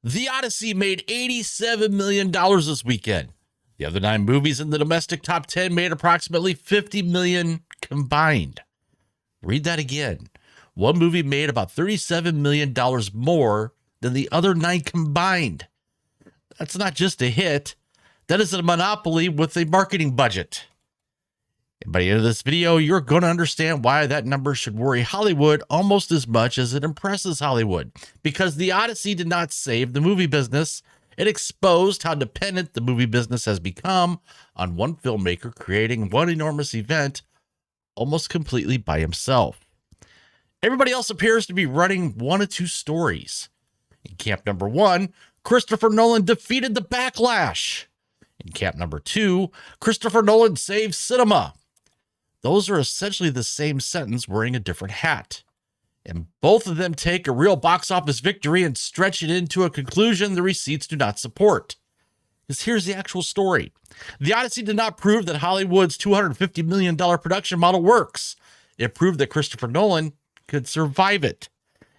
The Odyssey made $87 million this weekend. The other 9 movies in the domestic top 10 made approximately $50 million combined. Read that again. One movie made about $37 million more than the other 9 combined. That's not just a hit. That is a monopoly with a marketing budget. And by the end of this video, you're going to understand why that number should worry Hollywood almost as much as it impresses Hollywood. Because The Odyssey did not save the movie business. It exposed how dependent the movie business has become on one filmmaker creating one enormous event almost completely by himself. Everybody else appears to be running one of two stories. In camp number 1, Christopher Nolan defeated the backlash. In camp number 2, Christopher Nolan saved cinema. Those are essentially the same sentence wearing a different hat. And both of them take a real box office victory and stretch it into a conclusion the receipts do not support. Because here's the actual story. The Odyssey did not prove that Hollywood's $250 million production model works. It proved that Christopher Nolan could survive it.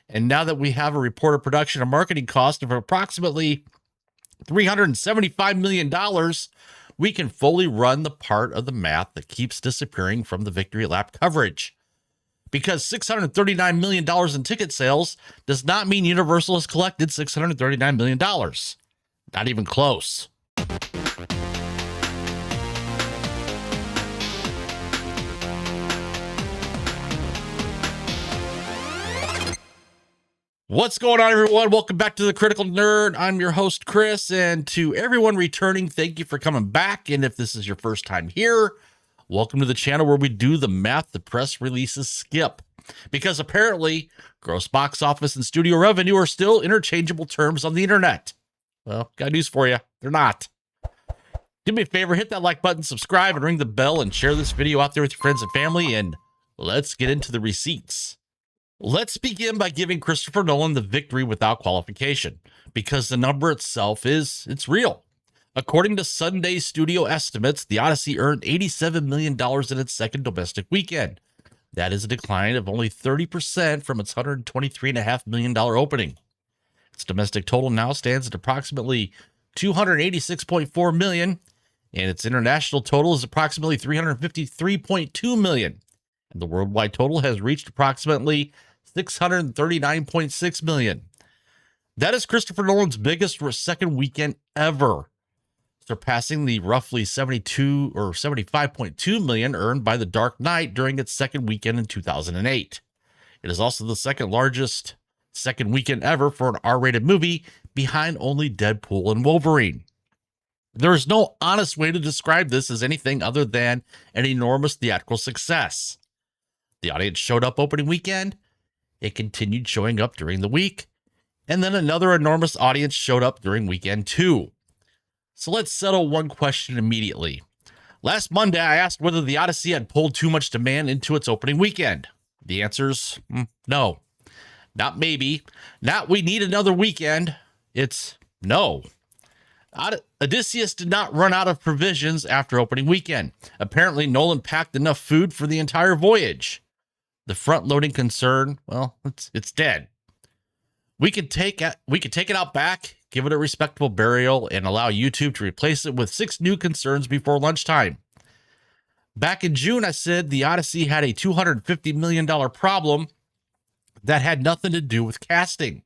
And now that we have a reported production and marketing cost of approximately $375 million, we can fully run the part of the math that keeps disappearing from the victory lap coverage. Because $639 million in ticket sales does not mean Universal has collected $639 million. Not even close. What's going on, everyone? Welcome back to The Critical Nerd. I'm your host, Chris, and to everyone returning, thank you for coming back. And if this is your first time here, welcome to the channel where we do the math the press releases skip. Because apparently, gross box office and studio revenue are still interchangeable terms on the internet. Well, got news for you. They're not. Do me a favor, hit that like button, subscribe, and ring the bell, and share this video out there with your friends and family, and let's get into the receipts. Let's begin by giving Christopher Nolan the victory without qualification, because the number itself it's real. According to Sunday studio estimates, The Odyssey earned $87 million in its second domestic weekend. That is a decline of only 30% from its $123.5 million opening. Its domestic total now stands at approximately $286.4 million, and its international total is approximately $353.2 million. And the worldwide total has reached approximately $639.6 million. That is Christopher Nolan's biggest second weekend ever, surpassing the roughly $72 or $75.2 million earned by The Dark Knight during its second weekend in 2008. It is also the second largest second weekend ever for an R-rated movie, behind only Deadpool and Wolverine. There is no honest way to describe this as anything other than an enormous theatrical success. The audience showed up opening weekend, it continued showing up during the week, and then another enormous audience showed up during weekend 2. So let's settle one question immediately. Last Monday, I asked whether The Odyssey had pulled too much demand into its opening weekend. The answer's no. Not maybe. Not we need another weekend. It's no. Odysseus did not run out of provisions after opening weekend. Apparently, Nolan packed enough food for the entire voyage. The front-loading concern, well, it's dead. We could take it out back, give it a respectable burial, and allow YouTube to replace it with 6 new concerns before lunchtime. Back in June, I said The Odyssey had a $250 million problem that had nothing to do with casting.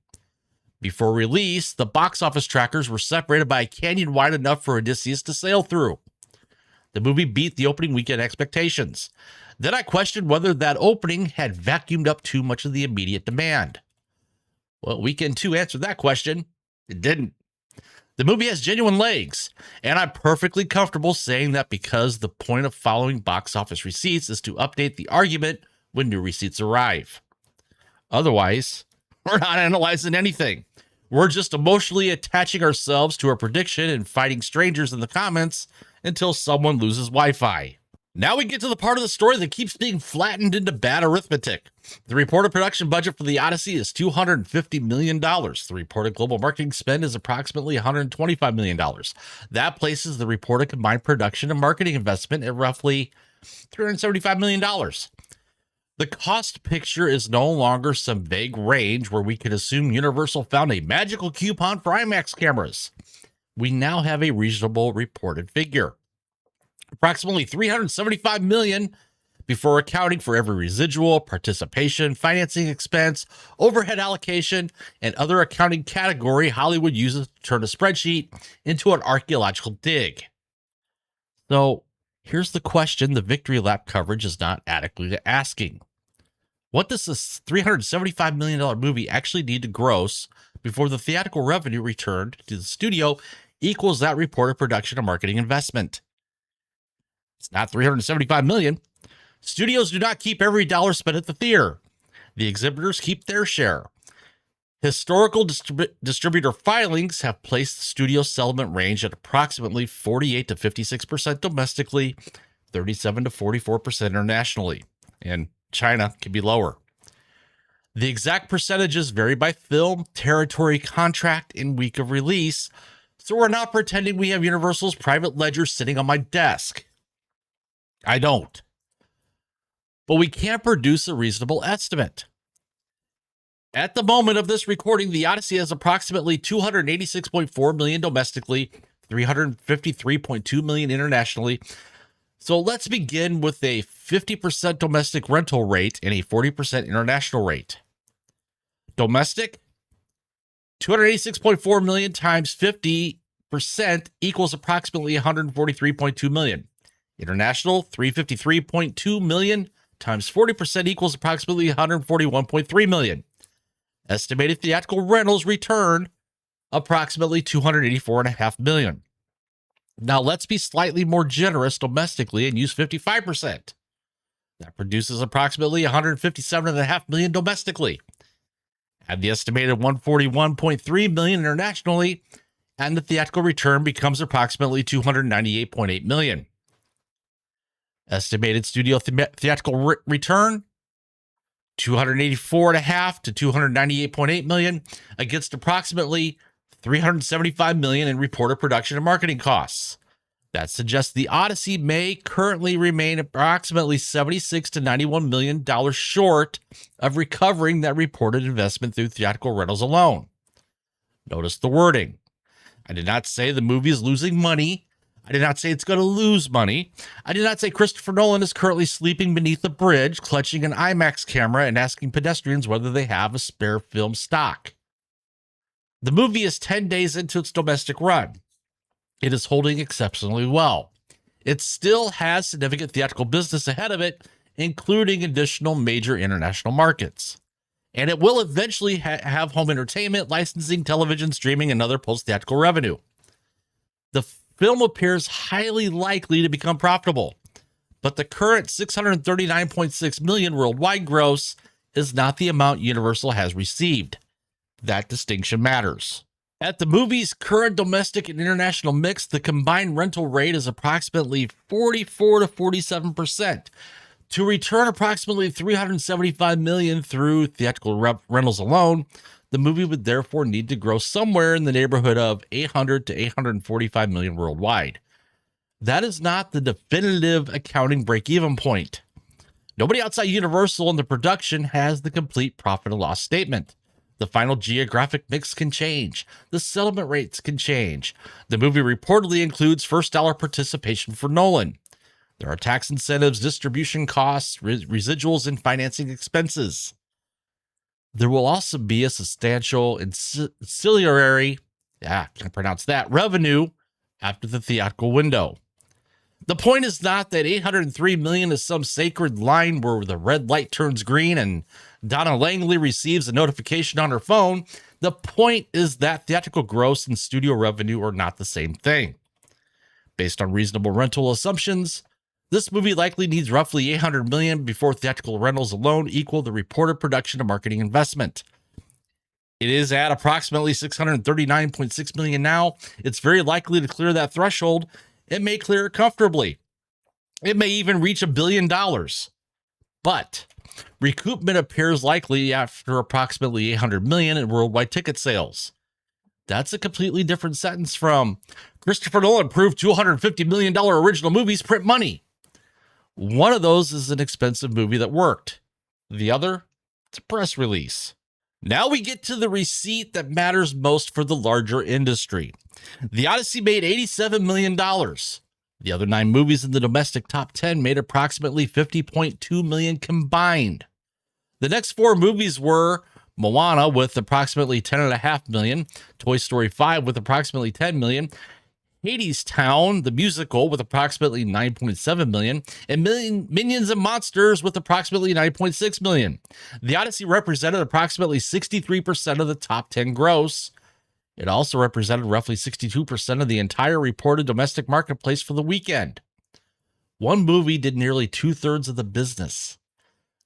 Before release, the box office trackers were separated by a canyon wide enough for Odysseus to sail through. The movie beat the opening weekend expectations. Then I questioned whether that opening had vacuumed up too much of the immediate demand. Well, weekend 2 answered that question. It didn't. The movie has genuine legs, and I'm perfectly comfortable saying that because the point of following box office receipts is to update the argument when new receipts arrive. Otherwise, we're not analyzing anything. We're just emotionally attaching ourselves to our prediction and fighting strangers in the comments until someone loses Wi-Fi. Now we get to the part of the story that keeps being flattened into bad arithmetic. The reported production budget for The Odyssey is $250 million. The reported global marketing spend is approximately $125 million. That places the reported combined production and marketing investment at roughly $375 million. The cost picture is no longer some vague range where we could assume Universal found a magical coupon for IMAX cameras. We now have a reasonable reported figure. Approximately $375 million before accounting for every residual, participation, financing expense, overhead allocation, and other accounting category Hollywood uses to turn a spreadsheet into an archaeological dig. So here's the question the Victory Lap coverage is not adequately asking. What does this $375 million movie actually need to gross before the theatrical revenue returned to the studio equals that reported production and marketing investment? It's not $375 million. Studios do not keep every dollar spent at the theater. The exhibitors keep their share. Historical distributor filings have placed the studio settlement range at approximately 48 to 56% domestically, 37 to 44% internationally, and China can be lower. The exact percentages vary by film, territory, contract, and week of release, so we're not pretending we have Universal's private ledger sitting on my desk. I don't. But we can produce a reasonable estimate. At the moment of this recording, the Odyssey has approximately $286.4 million domestically, $353.2 million internationally. So let's begin with a 50% domestic rental rate and a 40% international rate. Domestic, $286.4 million times 50% equals approximately $143.2 million. International, $353.2 million times 40% equals approximately $141.3 million. Estimated theatrical rentals return approximately $284.5 million. Now let's be slightly more generous domestically and use 55%. That produces approximately $157.5 million domestically. Add the estimated $141.3 million internationally, and the theatrical return becomes approximately $298.8 million. Estimated studio theatrical return, $284.5 to $298.8 million against approximately $375 million in reported production and marketing costs. That suggests the Odyssey may currently remain approximately $76 to $91 million short of recovering that reported investment through theatrical rentals alone. Notice the wording. I did not say the movie is losing money. I did not say it's going to lose money. I did not say Christopher Nolan is currently sleeping beneath a bridge, clutching an IMAX camera and asking pedestrians whether they have a spare film stock. The movie is 10 days into its domestic run. It is holding exceptionally well. It still has significant theatrical business ahead of it, including additional major international markets. And it will eventually have home entertainment, licensing, television, streaming, and other post-theatrical revenue. The film appears highly likely to become profitable, but the current $639.6 million worldwide gross is not the amount Universal has received. That distinction matters. At the movie's current domestic and international mix, the combined rental rate is approximately 44 to 47%. To return approximately $375 million through theatrical rentals alone, the movie would therefore need to grow somewhere in the neighborhood of $800 to $845 million worldwide. That is not the definitive accounting break-even point. Nobody outside Universal in the production has the complete profit and loss statement. The final geographic mix can change. The settlement rates can change. The movie reportedly includes first dollar participation for Nolan. There are tax incentives, distribution costs, residuals, and financing expenses. There will also be a substantial ancillary, can't pronounce that, revenue after the theatrical window. The point is not that $803 million is some sacred line where the red light turns green and Donna Langley receives a notification on her phone. The point is that theatrical gross and studio revenue are not the same thing. Based on reasonable rental assumptions, this movie likely needs roughly $800 million before theatrical rentals alone equal the reported production and marketing investment. It is at approximately $639.6 million now. It's very likely to clear that threshold. It may clear it comfortably. It may even reach $1 billion. But recoupment appears likely after approximately $800 million in worldwide ticket sales. That's a completely different sentence from Christopher Nolan proved $250 million original movies print money. One of those is an expensive movie that worked. The other, it's a press release. Now we get to the receipt that matters most for the larger industry. The Odyssey made $87 million. The other 9 movies in the domestic top 10 made approximately $50.2 million combined. The next 4 movies were Moana with approximately $10.5 million, Toy Story 5 with approximately $10 million, Hades Town, the musical, with approximately $9.7 million, and Minions and Monsters with approximately $9.6 million. The Odyssey represented approximately 63% of the top 10 gross. It also represented roughly 62% of the entire reported domestic marketplace for the weekend. One movie did nearly 2/3 of the business.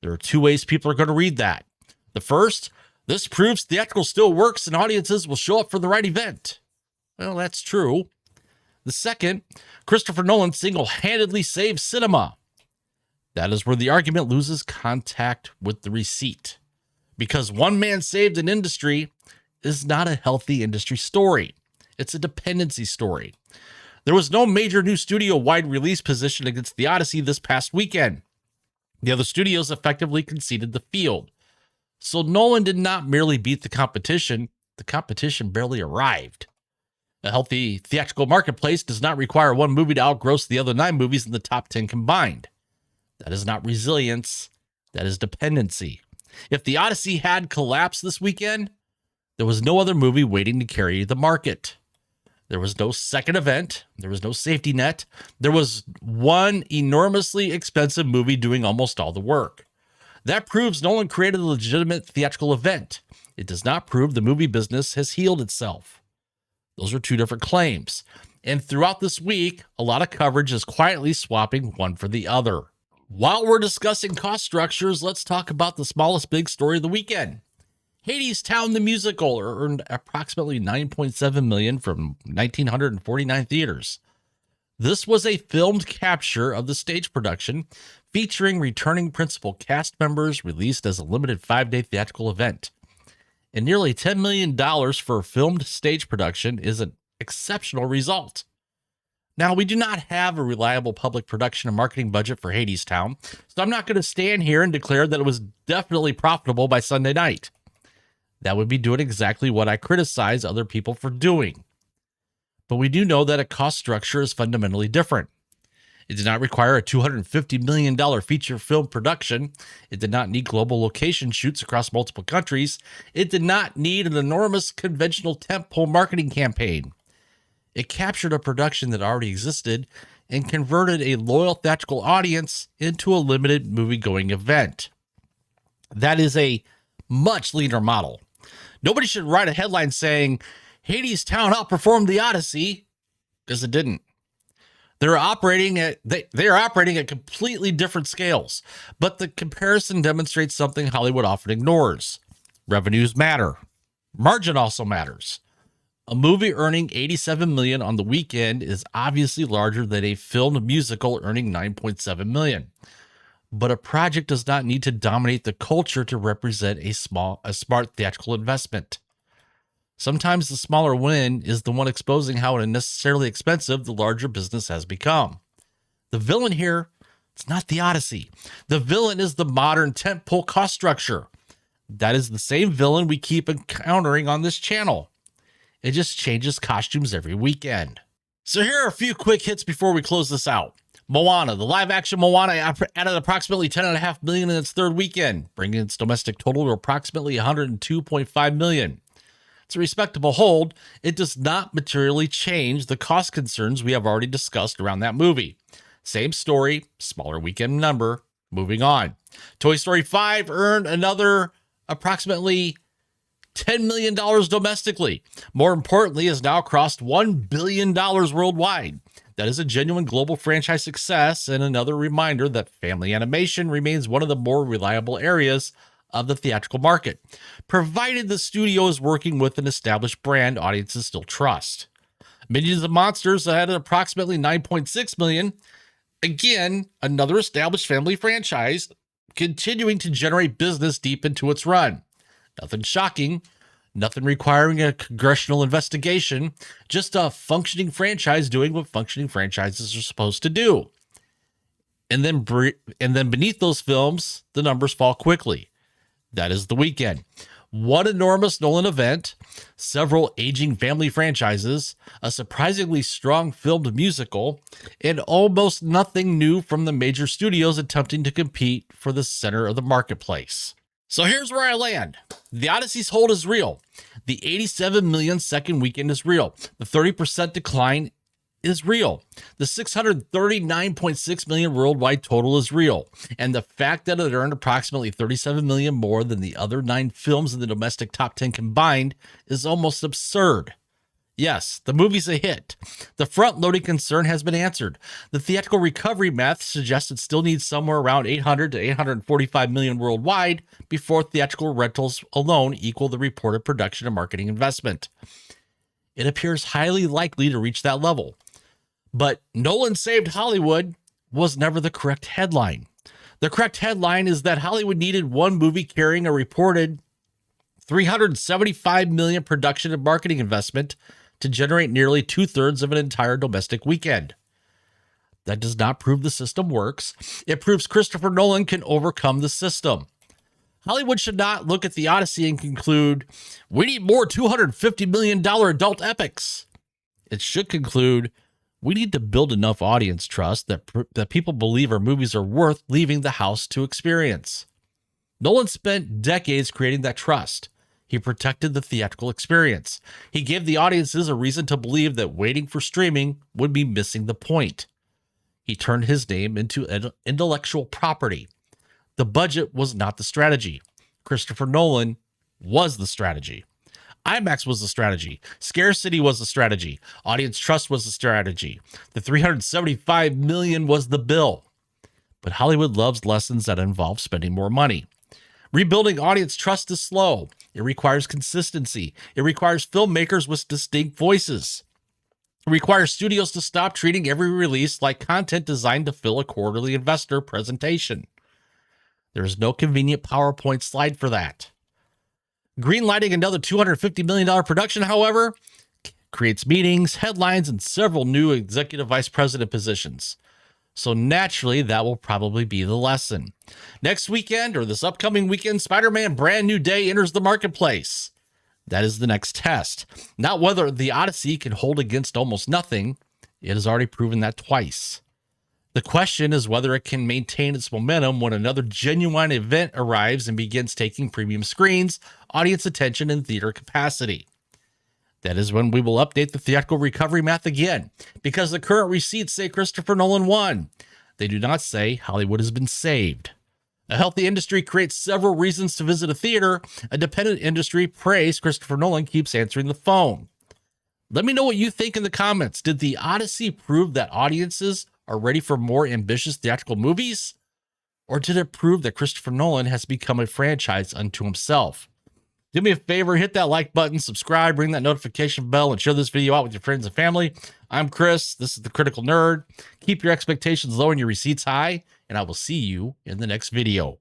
There are 2 ways people are going to read that. The first, this proves theatrical still works and audiences will show up for the right event. Well, that's true. The second, Christopher Nolan single-handedly saved cinema. That is where the argument loses contact with the receipt. Because one man saved an industry is not a healthy industry story. It's a dependency story. There was no major new studio-wide release position against the Odyssey this past weekend. The other studios effectively conceded the field. So Nolan did not merely beat the competition barely arrived. A healthy theatrical marketplace does not require one movie to outgross the other 9 movies in the top 10 combined. That is not resilience. That is dependency. If the Odyssey had collapsed this weekend, there was no other movie waiting to carry the market. There was no second event. There was no safety net. There was one enormously expensive movie doing almost all the work. That proves Nolan created a legitimate theatrical event. It does not prove the movie business has healed itself. Those are 2 different claims. And throughout this week, a lot of coverage is quietly swapping one for the other. While we're discussing cost structures, let's talk about the smallest big story of the weekend. Hades Town the musical earned approximately $9.7 million from 1,949 theaters. This was a filmed capture of the stage production featuring returning principal cast members released as a limited 5-day theatrical event. And nearly $10 million for a filmed stage production is an exceptional result. Now, we do not have a reliable public production and marketing budget for Hades Town, so I'm not going to stand here and declare that it was definitely profitable by Sunday night. That would be doing exactly what I criticize other people for doing. But we do know that a cost structure is fundamentally different. It did not require a $250 million feature film production. It did not need global location shoots across multiple countries. It did not need an enormous conventional tentpole marketing campaign. It captured a production that already existed and converted a loyal theatrical audience into a limited movie-going event. That is a much leaner model. Nobody should write a headline saying, Hades Town outperformed the Odyssey, because it didn't. They are operating at completely different scales, but the comparison demonstrates something Hollywood often ignores. Revenues matter. Margin also matters. A movie earning $87 million on the weekend is obviously larger than a filmed musical earning $9.7 million. But a project does not need to dominate the culture to represent a smart theatrical investment. Sometimes the smaller win is the one exposing how unnecessarily expensive the larger business has become. The villain here, it's not the Odyssey. The villain is the modern tentpole cost structure. That is the same villain we keep encountering on this channel. It just changes costumes every weekend. So here are a few quick hits before we close this out. Moana, the live-action Moana added approximately $10.5 million in its 3rd weekend, bringing its domestic total to approximately $102.5 million. It's a respectable hold. It does not materially change the cost concerns we have already discussed around that movie. Same story, smaller weekend number, moving on. Toy Story 5 earned another approximately $10 million domestically. More importantly, has now crossed $1 billion worldwide. That is a genuine global franchise success and another reminder that family animation remains one of the more reliable areas of the theatrical market, provided the studio is working with an established brand audiences still trust. Minions and Monsters had approximately $9.6 million. Again, another established family franchise continuing to generate business deep into its run. Nothing shocking, nothing requiring a congressional investigation, just a functioning franchise doing what functioning franchises are supposed to do. And then beneath those films, the numbers fall quickly. That is The Weekend. One enormous Nolan event, several aging family franchises, a surprisingly strong filmed musical, and almost nothing new from the major studios attempting to compete for the center of the marketplace. So here's where I land. The Odyssey's hold is real. The 87 million second weekend is real. The 30% decline is real. The 639.6 million worldwide total is real. And the fact that it earned approximately 37 million more than the other 9 films in the domestic top 10 combined is almost absurd. Yes, the movie's a hit. The front-loading concern has been answered. The theatrical recovery math suggests it still needs somewhere around 800 to 845 million worldwide before theatrical rentals alone equal the reported production and marketing investment. It appears highly likely to reach that level. But Nolan saved Hollywood was never the correct headline. The correct headline is that Hollywood needed one movie carrying a reported 375 million production and marketing investment to generate nearly 2/3 of an entire domestic weekend. That does not prove the system works. It proves Christopher Nolan can overcome the system. Hollywood should not look at the Odyssey and conclude, we need more $250 million adult epics. It should conclude, we need to build enough audience trust that people believe our movies are worth leaving the house to experience. Nolan spent decades creating that trust. He protected the theatrical experience. He gave the audiences a reason to believe that waiting for streaming would be missing the point. He turned his name into intellectual property. The budget was not the strategy. Christopher Nolan was the strategy. IMAX was the strategy. Scarcity was the strategy. Audience trust was the strategy. The 375 million was the bill. But Hollywood loves lessons that involve spending more money. Rebuilding audience trust is slow. It requires consistency. It requires filmmakers with distinct voices. It requires studios to stop treating every release like content designed to fill a quarterly investor presentation. There is no convenient PowerPoint slide for that. Greenlighting another $250 million production, however, creates meetings, headlines, and several new executive vice president positions. So naturally, that will probably be the lesson. Next weekend, or this upcoming weekend, Spider-Man Brand New Day enters the marketplace. That is the next test. Not whether the Odyssey can hold against almost nothing. It has already proven that twice. The question is whether it can maintain its momentum when another genuine event arrives and begins taking premium screens, audience attention, and theater capacity. That is when we will update the theatrical recovery math again, because the current receipts say Christopher Nolan won. They do not say Hollywood has been saved. A healthy industry creates several reasons to visit a theater. A dependent industry prays Christopher Nolan keeps answering the phone. Let me know what you think in the comments. Did the Odyssey prove that audiences are ready for more ambitious theatrical movies? Or did it prove that Christopher Nolan has become a franchise unto himself? Do me a favor, hit that like button, subscribe, ring that notification bell, and share this video out with your friends and family. I'm Chris. This is The Critical Nerd. Keep your expectations low and your receipts high, and I will see you in the next video.